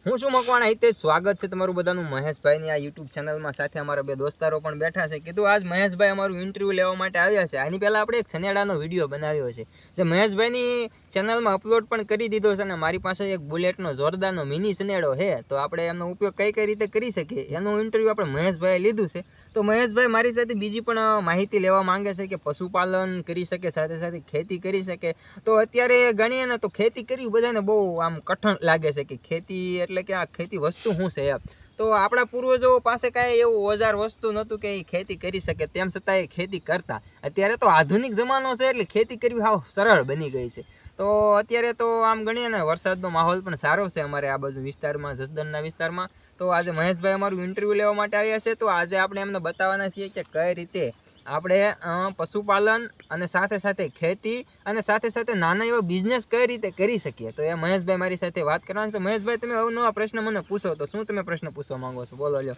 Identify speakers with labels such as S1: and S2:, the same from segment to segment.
S1: હું શું મકવાણા હિતેશ, સ્વાગત છે તમારું બધાનું મહેશભાઈની આ યુટ્યુબ ચેનલમાં. સાથે અમારા બે દોસ્તારો પણ બેઠા છે. કીધું આજ મહેશભાઈ અમારું ઇન્ટરવ્યૂ લેવા માટે આવ્યા છે. આની પહેલાં આપણે એક સનેડાનો વિડીયો બનાવ્યો છે જે મહેશભાઈની ચેનલમાં અપલોડ પણ કરી દીધો છે. અને મારી પાસે એક બુલેટનો જોરદારનો મિની સનેડો છે, તો આપણે એમનો ઉપયોગ કઈ રીતે કરી શકીએ એનું ઇન્ટરવ્યૂ આપણે મહેશભાઈએ લીધું છે. તો મહેશભાઈ મારી સાથે બીજી પણ માહિતી લેવા માંગે છે કે પશુપાલન કરી શકે, સાથે સાથે ખેતી કરી શકે. તો અત્યારે ગણીએ ને તો ખેતી કરવી બધાને બહુ આમ કઠણ લાગે છે કે ખેતી એટલે કે આ ખેતી વસ્તુ શું છે એમ. તો આપણા પૂર્વજો પાસે કાંઈ એવું ઓજાર વસ્તુ નહોતું કે એ ખેતી કરી શકે, તેમ છતાં એ ખેતી કરતા. અત્યારે તો આધુનિક જમાનો છે એટલે ખેતી કરવી હાવ સરળ બની ગઈ છે. તો અત્યારે તો આમ ગણીએ ને વરસાદનો માહોલ પણ સારો છે અમારે આ બાજુ વિસ્તારમાં, જસદણના વિસ્તારમાં. તો આજે મહેશભાઈ અમારું ઇન્ટરવ્યૂ લેવા માટે આવ્યા છે. તો આજે આપણે એમને બતાવવાના છીએ કે કઈ રીતે આપણે પશુપાલન અને સાથે સાથે ખેતી અને સાથે સાથે નાના એવા બિઝનેસ કઈ રીતે કરી શકીએ. તો એ મહેશભાઈ મારી સાથે વાત કરવાની છે. મહેશભાઈ, તમે અવનવા પ્રશ્ન મને પૂછો, તો શું તમે પ્રશ્ન પૂછવા માંગો છો? બોલો લ્યો.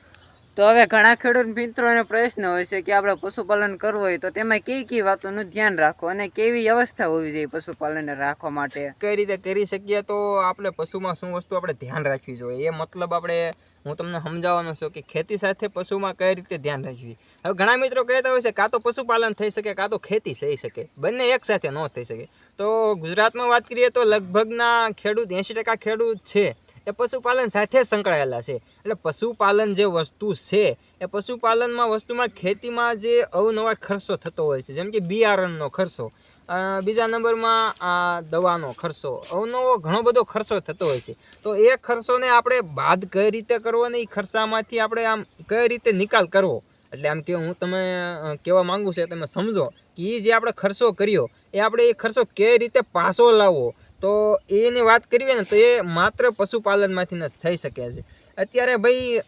S2: તો હવે ઘણા ખેડૂત મિત્રોને પ્રશ્ન હોય છે કે આપણે પશુપાલન કરવું હોય તો તેમાં કઈ વાતોનું ધ્યાન રાખો અને કેવી વ્યવસ્થા હોવી જોઈએ પશુપાલનને રાખવા માટે,
S1: કઈ રીતે કરી શકીએ. તો આપણે પશુમાં શું વસ્તુ આપણે ધ્યાન રાખવી જોઈએ એ મતલબ હું તમને સમજાવવાનો છું કે ખેતી સાથે પશુમાં કઈ રીતે ધ્યાન રાખવી. હવે ઘણા મિત્રો કહેતા હોય છે કાં તો પશુપાલન થઈ શકે કાં તો ખેતી થઈ શકે, બંને એક સાથે ન થઈ શકે. તો ગુજરાતમાં વાત કરીએ તો લગભગના ખેડૂત 80% ખેડૂત છે એ પશુપાલન સાથે સંકળાયેલા છે. એટલે પશુપાલન જે વસ્તુ છે એ વસ્તુમાં ખેતીમાં જે અવનવા ખર્ચો થતો હોય છે, જેમ કે બિયારણનો ખર્ચો, બીજા નંબરમાં આ દવાનો ખર્ચો, અવનવો ઘણો બધો ખર્ચો થતો હોય છે. તો એ ખર્ચોને આપણે બાદ કઈ રીતે કરવો ને એ ખર્ચામાંથી આપણે આમ કઈ રીતે નિકાલ કરવો, એટલે આમ કે હું તમે કહેવા માંગુ છું તમે સમજો કે એ જે આપણે ખર્ચો કર્યો એ ખર્ચો કઈ રીતે પાછો લાવવો. તો એની વાત કરીએ ને તો એ માત્ર પશુપાલનમાંથી જ થઈ શકે છે. અત્યારે ભાઈ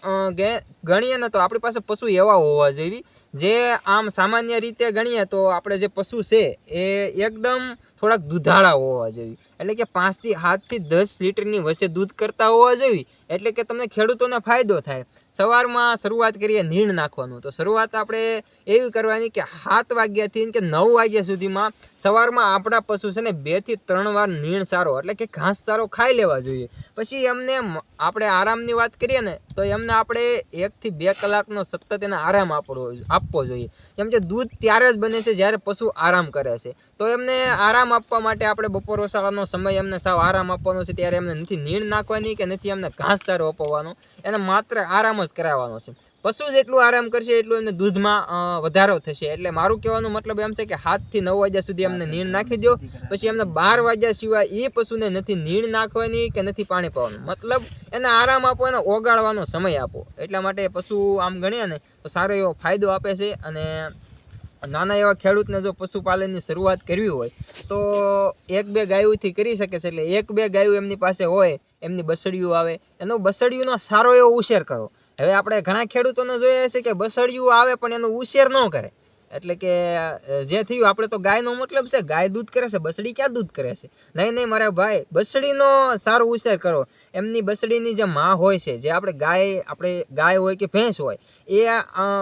S1: ગણીએ ને તો આપણી પાસે પશુ એવા હોવા જોઈએ જે આમ સામાન્ય રીતે ગણીએ તો આપણે જે પશુ છે એ એકદમ થોડાક દૂધાળા હોવા જોઈએ. એટલે કે 5 થી 7 થી 10 લીટરની વચ્ચે દૂધ કરતા હોવા જોઈએ. એટલે કે તમને ખેડૂતોને ફાયદો થાય. સવારમાં શરૂઆત કરીએ નીણ નાખવાનું, તો શરૂઆત આપણે એવી કરવાની કે 7 વાગ્યાથી કે 9 વાગ્યા સુધીમાં સવારમાં આપણા પશુ છે ને 2 થી 3 વાર નીણ સારો એટલે કે ઘાસ સારો ખાઈ લેવા જોઈએ. પછી એમને આપણે આરામની વાત કરીએ ને તો એમને આપણે 1 થી 2 કલાકનો સતત એને આરામ આપવો જોઈએ. કેમ કે દૂધ ત્યારે જ બને છે જ્યારે પશુ આરામ કરે છે. તો એમને આરામ આપવા માટે આપણે બપોર વસાળાનો સમય એમને સાવ આરામ આપવાનો છે. ત્યારે એમને નથી નીણ નાખવાની કે નથી એમને ઘાસ ચારો અપાવવાનો, એને માત્ર આરામ જ કરાવવાનો છે. પશુ જેટલું આરામ કરશે એટલું એમને દૂધમાં વધારો થશે. એટલે મારું કહેવાનું મતલબ એમ છે કે 7 થી 9 વાગ્યા સુધી એમને નીણ નાખી દો. પછી એમને 12 વાગ્યા સિવાય એ પશુને નથી નીણ નાખવાની કે નથી પાણી પાવાનું, મતલબ એને આરામ આપો, એને ઓગાળવાનો સમય આપો. એટલા માટે પશુ આમ ગણીએ ને તો સારો એવો ફાયદો આપે છે. અને નાના એવા ખેડૂતને જો પશુપાલનની શરૂઆત કરવી હોય તો 1-2 ગાયોથી કરી શકે છે. એટલે 1-2 ગાયો એમની પાસે હોય, એમની બસડિયું આવે, એનો બસડિયુંનો સારો એવો ઉછેર કરો. હવે આપણે ઘણા ખેડૂતોને જોઈએ છે કે બસડિયું આવે પણ એનો ઉછેર ન કરે. એટલે કે જે થયું, આપણે તો ગાયનો મતલબ છે ગાય દૂધ કરે છે, બસડી ક્યાં દૂધ કરે છે? નહીં મારા ભાઈ, બસડીનો સારો ઉછેર કરો. એમની બસડીની જે માં હોય છે, જે આપણે ગાય હોય કે ભેંસ હોય, એ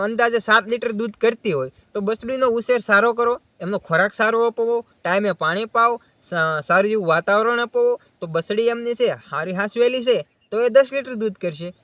S1: અંદાજે 7 લીટર દૂધ કરતી હોય, તો બસડીનો ઉછેર સારો કરો, એમનો ખોરાક સારો અપાવો, ટાઈમે પાણી પાવો, સારું એવું વાતાવરણ અપાવો, તો બસડી એમની છે હારી હાંસવેલી છે તો એ 10 લીટર દૂધ કરશે.